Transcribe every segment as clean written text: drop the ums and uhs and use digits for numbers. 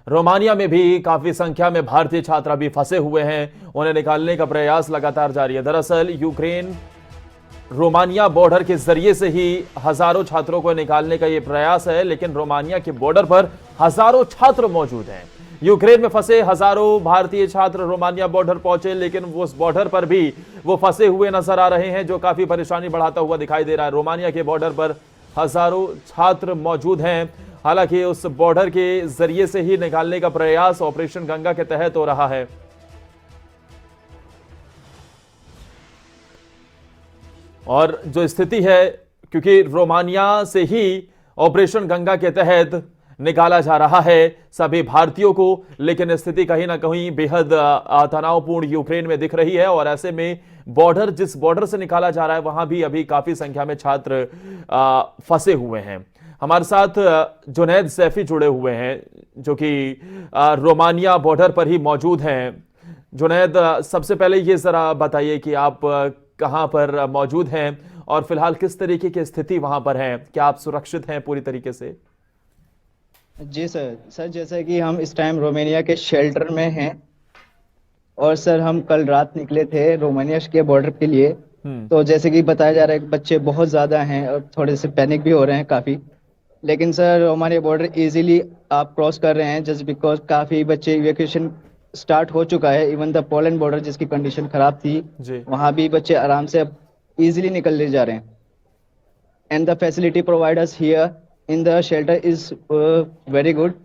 Romania में भी काफी संख्या में भारतीय छात्र अभी फंसे हुए हैं। उन्हें निकालने का प्रयास लगातार जारी है। दरअसल यूक्रेन रोमानिया बॉर्डर के जरिए से ही हजारों छात्रों को निकालने का यह प्रयास है, लेकिन रोमानिया के बॉर्डर पर हजारों छात्र मौजूद हैं। यूक्रेन में फंसे हजारों भारतीय छात्र रोमानिया बॉर्डर पहुंचे, लेकिन उस बॉर्डर पर भी वो फंसे हुए नजर आ रहे हैं, जो काफी परेशानी बढ़ाता हुआ दिखाई दे रहा है। रोमानिया के बॉर्डर पर हजारों छात्र मौजूद हैं। हालांकि उस बॉर्डर के जरिए से ही निकालने का प्रयास ऑपरेशन गंगा के तहत हो रहा है। और जो स्थिति है, क्योंकि रोमानिया से ही ऑपरेशन गंगा के तहत निकाला जा रहा है सभी भारतीयों को, लेकिन स्थिति कहीं ना कहीं बेहद तनावपूर्ण यूक्रेन में दिख रही है। और ऐसे में जिस बॉर्डर से निकाला जा रहा है, वहां भी अभी काफी संख्या में छात्र फंसे हुए हैं। हमारे साथ जुनैद सैफी जुड़े हुए हैं, जो कि रोमानिया बॉर्डर पर ही मौजूद हैं। जुनैद, सबसे पहले ये जरा बताइए कि आप कहां पर मौजूद हैं और फिलहाल किस तरीके की स्थिति वहां पर है। क्या आप सुरक्षित हैं पूरी तरीके से? जी सर जैसा कि हम इस टाइम रोमानिया के शेल्टर में हैं। और सर हम कल रात निकले थे रोमानिया के बॉर्डर के लिए। तो जैसे कि बताया जा रहा है कि बच्चे बहुत ज़्यादा हैं और थोड़े से पैनिक भी हो रहे हैं काफ़ी। लेकिन सर रोमानिया बॉर्डर इजीली आप क्रॉस कर रहे हैं, जस्ट बिकॉज काफ़ी बच्चे इवैक्यूएशन स्टार्ट हो चुका है। इवन द पोलैंड बॉर्डर जिसकी कंडीशन ख़राब थी, वहाँ भी बच्चे आराम से अब ईजिली निकल ले जा रहे हैं। And the facility providers here in the shelter is very good.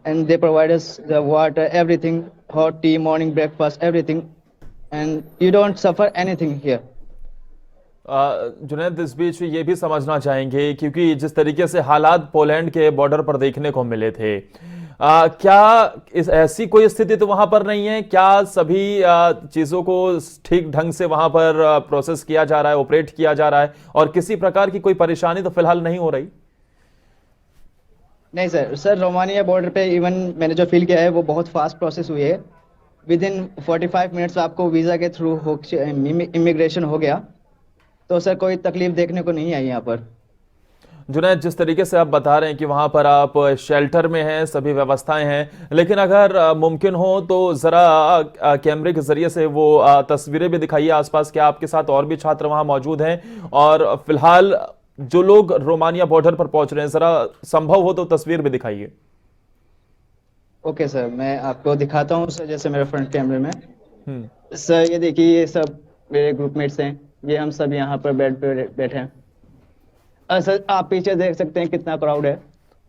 And they provide us the water, everything, hot tea, morning breakfast, everything, and you don't suffer anything here. Junaid, इस बीच ये भी समझना चाहेंगे, क्योंकि जिस तरीके से हालात पोलैंड के बॉर्डर पर देखने को मिले थे, क्या ऐसी कोई स्थिति तो वहां पर नहीं है? क्या सभी चीजों को ठीक ढंग से वहां पर प्रोसेस किया जा रहा है, ऑपरेट किया जा रहा है, और किसी प्रकार की कोई परेशानी तो फिलहाल नहीं हो रही? नहीं सर रोमानिया बॉर्डर पे इवन मैंने जो फील किया है वो बहुत फास्ट प्रोसेस हुई है। विद इन 45 मिनट्स आपको वीज़ा के थ्रू इमिग्रेशन हो गया। तो सर कोई तकलीफ देखने को नहीं आई यहाँ पर। जुनैद, जिस तरीके से आप बता रहे हैं कि वहां पर आप शेल्टर में हैं, सभी व्यवस्थाएं हैं, लेकिन अगर मुमकिन हो तो जरा कैमरे के जरिए से वो तस्वीरें भी दिखाइए आसपास। क्या आपके साथ और भी छात्र वहां मौजूद हैं? और फिलहाल जो लोग रोमानिया बॉर्डर पर पहुंच रहे हैं, जरा संभव हो तो तस्वीर भी दिखाइए। ओके सर, मैं आपको दिखाता हूं सर, जैसे मेरे फ्रंट कैमरे में। सर ये देखिए, ये सब मेरे ग्रुपमेट्स हैं। ये हम सब यहाँ पर बेड पे बैठे हैं। सर आप पीछे देख सकते हैं कितना क्राउड है।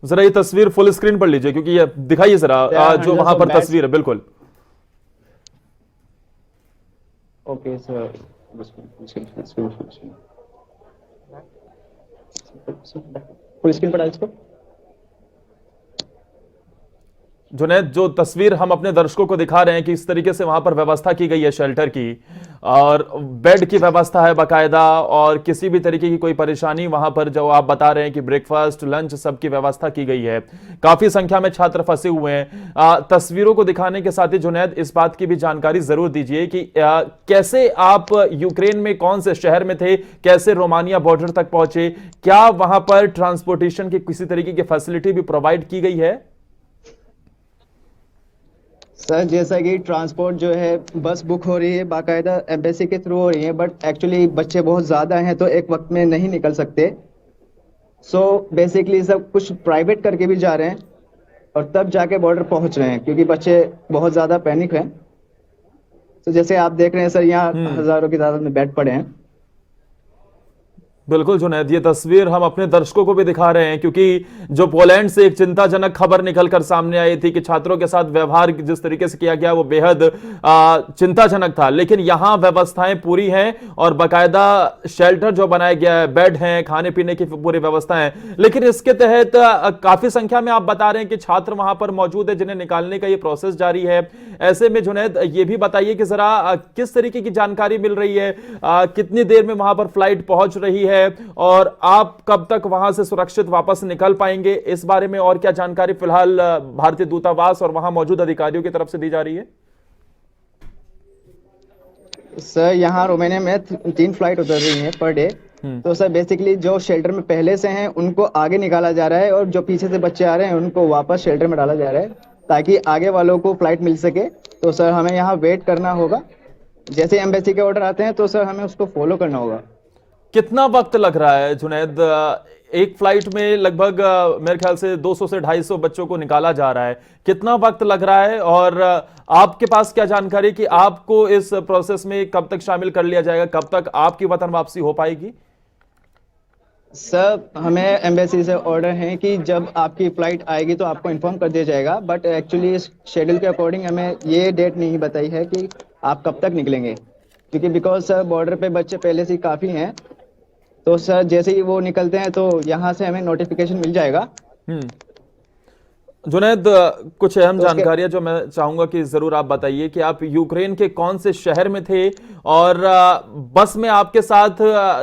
जरा ये तस्वीर फुल स्क्रीन पर लीजिए, क्योंकि ये दिखाइए जरा जो वहां पर तस्वीर है। बिल्कुल। ओके सर, फुल स्क्रीन पर डाल इसको। जुनैद, जो तस्वीर हम अपने दर्शकों को दिखा रहे हैं कि इस तरीके से वहां पर व्यवस्था की गई है शेल्टर की, और बेड की व्यवस्था है बाकायदा, और किसी भी तरीके की कोई परेशानी वहां पर, जो आप बता रहे हैं कि ब्रेकफास्ट, लंच, सबकी व्यवस्था की गई है। काफी संख्या में छात्र फंसे हुए हैं। तस्वीरों को दिखाने के साथ ही जुनैद, इस बात की भी जानकारी जरूर दीजिए कि कैसे आप यूक्रेन में कौन से शहर में थे, कैसे रोमानिया बॉर्डर तक पहुंचे, क्या वहां पर ट्रांसपोर्टेशन की किसी तरीके की फैसिलिटी भी प्रोवाइड की गई है? सर जैसा कि ट्रांसपोर्ट जो है, बस बुक हो रही है बाकायदा, एम्बेसी के थ्रू हो रही है, बट एक्चुअली बच्चे बहुत ज़्यादा हैं तो एक वक्त में नहीं निकल सकते। सो बेसिकली सब कुछ प्राइवेट करके भी जा रहे हैं और तब जाके बॉर्डर पहुंच रहे हैं, क्योंकि बच्चे बहुत ज़्यादा पैनिक हैं। तो जैसे आप देख रहे हैं सर, यहाँ हज़ारों की तादाद में बैठ पड़े हैं। बिल्कुल जुनैद, ये तस्वीर हम अपने दर्शकों को भी दिखा रहे हैं, क्योंकि जो पोलैंड से एक चिंताजनक खबर निकलकर सामने आई थी कि छात्रों के साथ व्यवहार जिस तरीके से किया गया वो बेहद चिंताजनक था। लेकिन यहां व्यवस्थाएं पूरी हैं और बाकायदा शेल्टर जो बनाया गया है, बेड हैं, खाने पीने की पूरी व्यवस्था है। लेकिन इसके तहत काफी संख्या में आप बता रहे हैं कि छात्र वहां पर मौजूद है, जिन्हें निकालने का ये प्रोसेस जारी है। ऐसे में जुनैद, ये भी बताइए कि जरा किस तरीके की जानकारी मिल रही है, कितनी देर में वहां पर फ्लाइट पहुंच रही है, और आप कब तक वहां से सुरक्षित वापस निकल पाएंगे? इस बारे में और क्या जानकारी फिलहाल भारतीय दूतावास और वहां मौजूद अधिकारियों की तरफ से दी जा रही है? सर यहाँ रोमानिया में 3 फ्लाइट उतर रही हैं पर डे। तो सर बेसिकली जो शेल्टर में पहले से हैं उनको आगे निकाला जा रहा है, और जो पीछे से बच्चे आ रहे हैं उनको वापस शेल्टर में डाला जा रहा है। ताकि आगे वालों को फ्लाइट मिल सके। तो सर हमें यहाँ वेट करना होगा, जैसे एम्बेसी के ऑर्डर आते हैं तो सर हमें उसको फॉलो करना होगा। कितना वक्त लग रहा है जुनैद? एक फ्लाइट में लगभग मेरे ख्याल से 200 से 250 बच्चों को निकाला जा रहा है। कितना वक्त लग रहा है, और आपके पास क्या जानकारी कि आपको इस प्रोसेस में कब तक शामिल कर लिया जाएगा, कब तक आपकी वतन वापसी हो पाएगी? सर हमें एम्बेसी से ऑर्डर है कि जब आपकी फ्लाइट आएगी तो आपको इन्फॉर्म कर दिया जाएगा, बट एक्चुअली इस शेड्यूल के अकॉर्डिंग हमें ये डेट नहीं बताई है कि आप कब तक निकलेंगे, क्योंकि बिकॉज सर बॉर्डर पे बच्चे पहले से ही काफ़ी हैं। तो सर जैसे ही वो निकलते हैं तो यहाँ से हमें नोटिफिकेशन मिल जाएगा। हम्म। जुनैद, कुछ अहम तो उसके जानकारियां जो मैं चाहूंगा कि जरूर आप बताइए कि आप यूक्रेन के कौन से शहर में थे, और बस में आपके साथ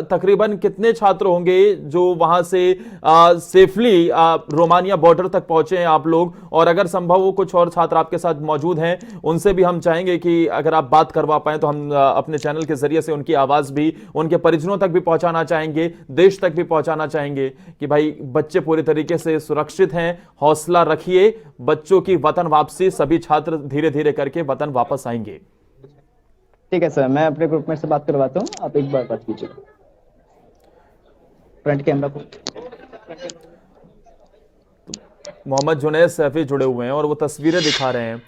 तकरीबन कितने छात्र होंगे जो वहां से सेफली रोमानिया बॉर्डर तक पहुंचे हैं आप लोग, और अगर संभव हो कुछ और छात्र आपके साथ मौजूद हैं उनसे भी हम चाहेंगे कि अगर आप बात करवा पाए तो हम अपने चैनल के जरिए से उनकी आवाज भी उनके परिजनों तक भी पहुंचाना चाहेंगे, देश तक भी पहुंचाना चाहेंगे कि भाई बच्चे पूरी तरीके से सुरक्षित हैं, हौसला रखिए, बच्चों की वतन वापसी, सभी छात्र धीरे धीरे करके वतन वापस आएंगे। ठीक है सर, मैं अपने ग्रुप में से बात करवाता हूँ, आप एक बार बात कीजिए फ्रंट कैमरा को। मोहम्मद जुनैद सैफी जुड़े हुए हैं और वो तस्वीरें दिखा रहे हैं,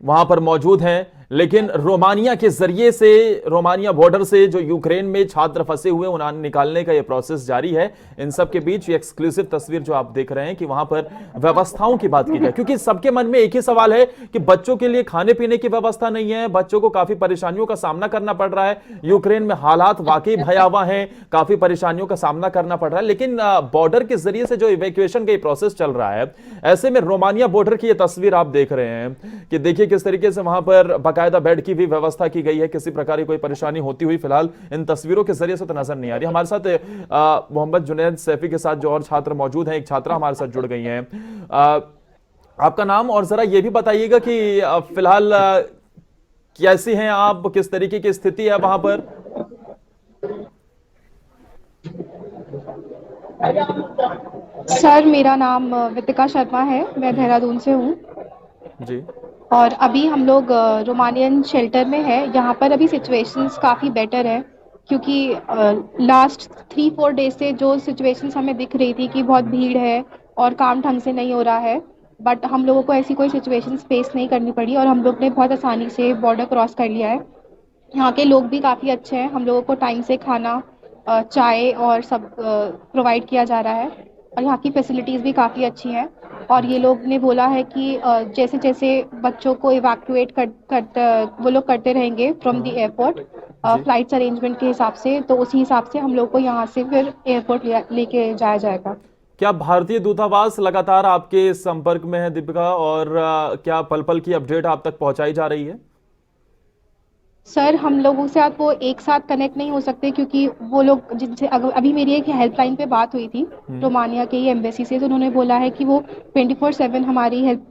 वहां पर मौजूद हैं, लेकिन रोमानिया के जरिए से, रोमानिया बॉर्डर से जो यूक्रेन में छात्र फंसे हुए उन्हें निकालने का ये प्रोसेस जारी है। इन सब के बीच ये एक्सक्लूसिव तस्वीर जो आप देख रहे हैं कि वहां पर व्यवस्थाओं की बात की जाए, क्योंकि सबके मन में एक ही सवाल है कि बच्चों के लिए खाने पीने की व्यवस्था नहीं है, बच्चों को काफी परेशानियों का सामना करना पड़ रहा है। यूक्रेन में हालात वाकई भयावह हैं, काफी परेशानियों का सामना करना पड़ रहा है, लेकिन बॉर्डर के जरिए से जो इवैक्यूएशन का प्रोसेस चल रहा है, ऐसे में रोमानिया बॉर्डर की ये तस्वीर आप देख रहे हैं कि देखिए किस तरीके से वहां पर बाकायदा बेड की भी व्यवस्था की गई है। किसी प्रकार की कोई परेशानी होती हुई फिलहाल इन तस्वीरों के जरिए से तो नजर नहीं आ रही। हमारे साथ मोहम्मद जुनैद सैफी के साथ जो और छात्र मौजूद हैं, एक छात्रा हमारे साथ जुड़ गई हैं। आपका नाम और जरा ये भी बताइएगा कि फिलहाल कैसी हैं आप, किस तरीके की स्थिति है वहां पर? सर मेरा नाम वितिका शर्मा है, मैं देहरादून से हूँ। जी। और अभी हम लोग रोमानियन शेल्टर में है। यहाँ पर अभी सिचुएशंस काफ़ी बेटर है, क्योंकि लास्ट 3-4 डेज से जो सिचुएशंस हमें दिख रही थी कि बहुत भीड़ है और काम ढंग से नहीं हो रहा है, बट हम लोगों को ऐसी कोई सिचुएशंस फेस नहीं करनी पड़ी और हम लोग ने बहुत आसानी से बॉर्डर क्रॉस कर लिया है। यहाँ के लोग भी काफ़ी अच्छे हैं, हम लोगों को टाइम से खाना, चाय और सब प्रोवाइड किया जा रहा है, और यहाँ की फैसिलिटीज़ भी काफ़ी अच्छी हैं। और ये लोग ने बोला है कि जैसे जैसे बच्चों को इवैक्यूएट वो लोग करते रहेंगे फ्रॉम द एयरपोर्ट जी। फ्लाइट्स अरेंजमेंट के हिसाब से, तो उसी हिसाब से हम लोग को यहाँ से फिर एयरपोर्ट लेके जाया जाएगा। क्या भारतीय दूतावास लगातार आपके संपर्क में है दीपिका, और क्या पल पल की अपडेट आप तक पहुंचाई जा रही है? सर हम लोगों से आप वो एक साथ कनेक्ट नहीं हो सकते, क्योंकि वो लोग जिनसे अभी मेरी एक हेल्पलाइन पे बात हुई थी रोमानिया के ही एम्बेसी से, तो उन्होंने बोला है कि वो 24/7 हमारी हेल्प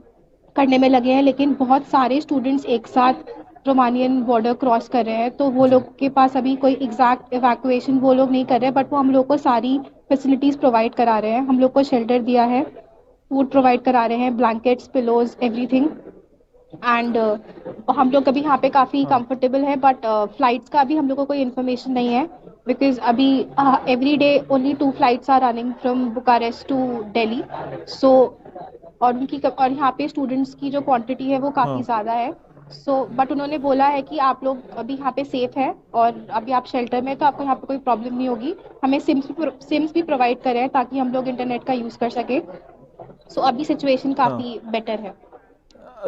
करने में लगे हैं, लेकिन बहुत सारे स्टूडेंट्स एक साथ रोमानियन बॉर्डर क्रॉस कर रहे हैं, तो वो जी। लोग के पास अभी कोई एग्जैक्ट इवैक्यूएशन वो लोग नहीं कर रहे, बट वो हम लोग को सारी फैसिलिटीज़ प्रोवाइड करा रहे हैं। हम लोग को शेल्टर दिया है, फूड प्रोवाइड करा रहे हैं, ब्लैंकेट्स, पिलोज, एवरीथिंग। एंड हम लोग अभी यहाँ पे काफ़ी हाँ। कंफर्टेबल है, बट फ्लाइट्स का अभी हम लोग को कोई इन्फॉर्मेशन नहीं है, बिकॉज अभी every day only 2 flights are running from Bucharest to Delhi. So और यहाँ पे स्टूडेंट्स की जो क्वांटिटी है वो काफ़ी हाँ। ज़्यादा है। सो बट उन्होंने बोला है कि आप लोग अभी यहाँ पे सेफ है और अभी आप शेल्टर में, तो आपको यहाँ पे कोई प्रॉब्लम नहीं होगी। हमें सिम्स भी प्रोवाइड करे हैं ताकि हम लोग इंटरनेट का यूज़ कर सके। सो अभी सिचुएशन हाँ। काफ़ी बेटर है।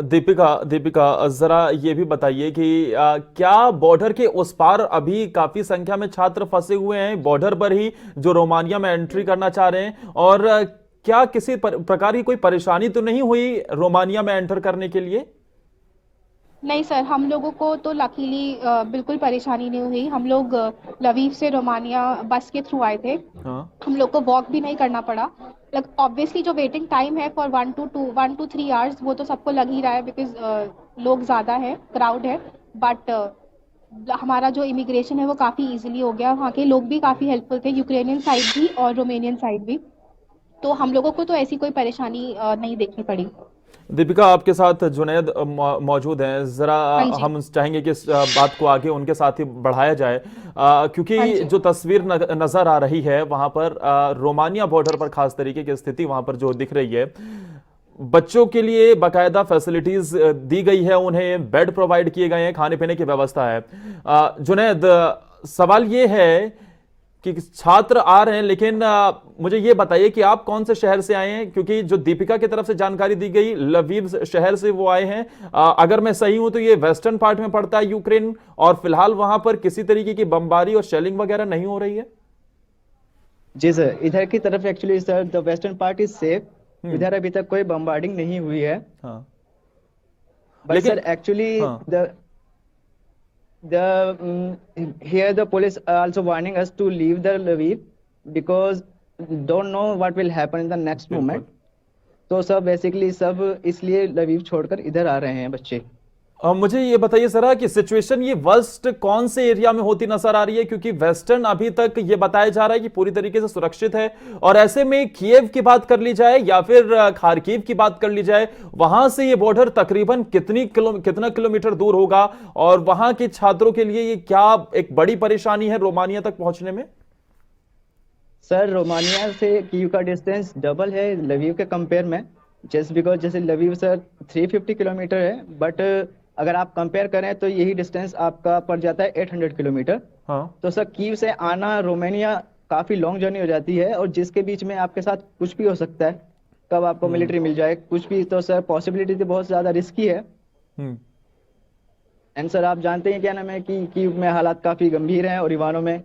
दीपिका दीपिका जरा ये भी बताइए कि क्या बॉर्डर के उस पार अभी काफी संख्या में छात्र फंसे हुए हैं बॉर्डर पर ही, जो रोमानिया में एंट्री करना चाह रहे हैं, और क्या किसी प्रकार की कोई परेशानी तो नहीं हुई रोमानिया में एंटर करने के लिए? नहीं सर, हम लोगों को तो लकीली बिल्कुल परेशानी नहीं हुई। हम लोग लवीव से रोमानिया बस के थ्रू आए थे। हाँ। हम लोग को वॉक भी नहीं करना पड़ा। ऑब्वियसली जो वेटिंग टाइम है फॉर 1 to 3 आवर्स वो तो सबको लग ही रहा है, बिकॉज लोग ज़्यादा है, क्राउड है। बट हमारा जो इमिग्रेशन है वो काफ़ी इजीली हो गया। वहाँ के लोग भी काफ़ी हेल्पफुल थे, यूक्रेनियन साइड भी और रोमेनियन साइड भी। तो हम लोगों को तो ऐसी कोई परेशानी नहीं देखनी पड़ी। दीपिका, आपके साथ जुनैद मौजूद हैं। जरा हाँ जी। हम चाहेंगे कि इस बात को आगे उनके साथ ही बढ़ाया जाए, हाँ क्योंकि जी। जो तस्वीर नजर आ रही है वहां पर रोमानिया बॉर्डर पर खास तरीके की स्थिति वहां पर जो दिख रही है, बच्चों के लिए बाकायदा फैसिलिटीज दी गई है, उन्हें बेड प्रोवाइड किए गए हैं, खाने पीने की व्यवस्था है। जुनैद, सवाल ये है कि छात्र आ रहे हैं, लेकिन मुझे ये बताइए कि आप कौन से शहर से आए हैं, क्योंकि जो दीपिका की तरफ से जानकारी दी गई लवीव शहर से वो आए हैं। अगर मैं सही हूं तो ये वेस्टर्न पार्ट में पड़ता है यूक्रेन, और फिलहाल वहां पर किसी तरीके की बमबारी और शेलिंग वगैरह नहीं हो रही है। जी सर, इधर की तरफ actually sir the western part is safe. Hmm. इधर अभी तक कोई बम्बार्डिंग नहीं हुई है। हाँ। बट लेकिन सर एक्चुअली हाँ। here the police are also warning us to leave the Lviv because don't know what will happen in the next बिल्कुल। moment. तो सब बेसिकली सब इसलिए लवीव छोड़कर इधर आ रहे हैं बच्चे। मुझे ये बताइए जरा कि सिचुएशन ये वर्स्ट कौन से एरिया में होती नजर आ रही है, क्योंकि वेस्टर्न अभी तक ये बताया जा रहा है कि पूरी तरीके से सुरक्षित है, और ऐसे में कीव की बात कर ली जाए या फिर खार्किव की बात कर ली जाए, वहां से ये बॉर्डर तकरीबन कितना किलोमीटर दूर होगा, और वहां के छात्रों के लिए ये क्या एक बड़ी परेशानी है रोमानिया तक पहुंचने में? सर रोमानिया से कीव का डिस्टेंस डबल है लवीव के कंपेयर में। जस्ट बिकॉज जैसे लवीव सर 350 किलोमीटर है, बट अगर आप कंपेयर करें तो यही डिस्टेंस आपका पड़ जाता है 800 किलोमीटर। हाँ। तो सर कीव से आना रोमानिया काफी लॉन्ग जर्नी हो जाती है, और जिसके बीच में आपके साथ कुछ भी हो सकता है, कब आपको मिलिट्री मिल जाए कुछ भी। तो सर पॉसिबिलिटी तो बहुत ज्यादा रिस्की है। हम्म। एंड सर आप जानते हैं क्या नाम है कि कीव में हालात काफी गंभीर हैं, और इवानो में।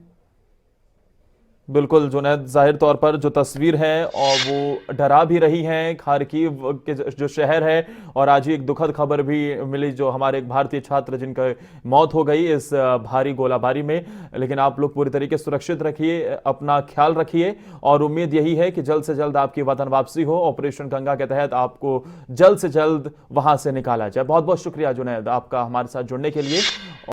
बिल्कुल जुनैद, जाहिर तौर पर जो तस्वीर है और वो डरा भी रही है खार्किव के जो शहर है, और आज ही एक दुखद खबर भी मिली जो हमारे एक भारतीय छात्र जिनका मौत हो गई इस भारी गोलाबारी में। लेकिन आप लोग पूरी तरीके से सुरक्षित रखिए, अपना ख्याल रखिए, और उम्मीद यही है कि जल्द से जल्द आपकी वतन वापसी हो। ऑपरेशन गंगा के तहत आपको जल्द से जल्द वहां से निकाला जाए। बहुत बहुत शुक्रिया जुनैद आपका हमारे साथ जुड़ने के लिए।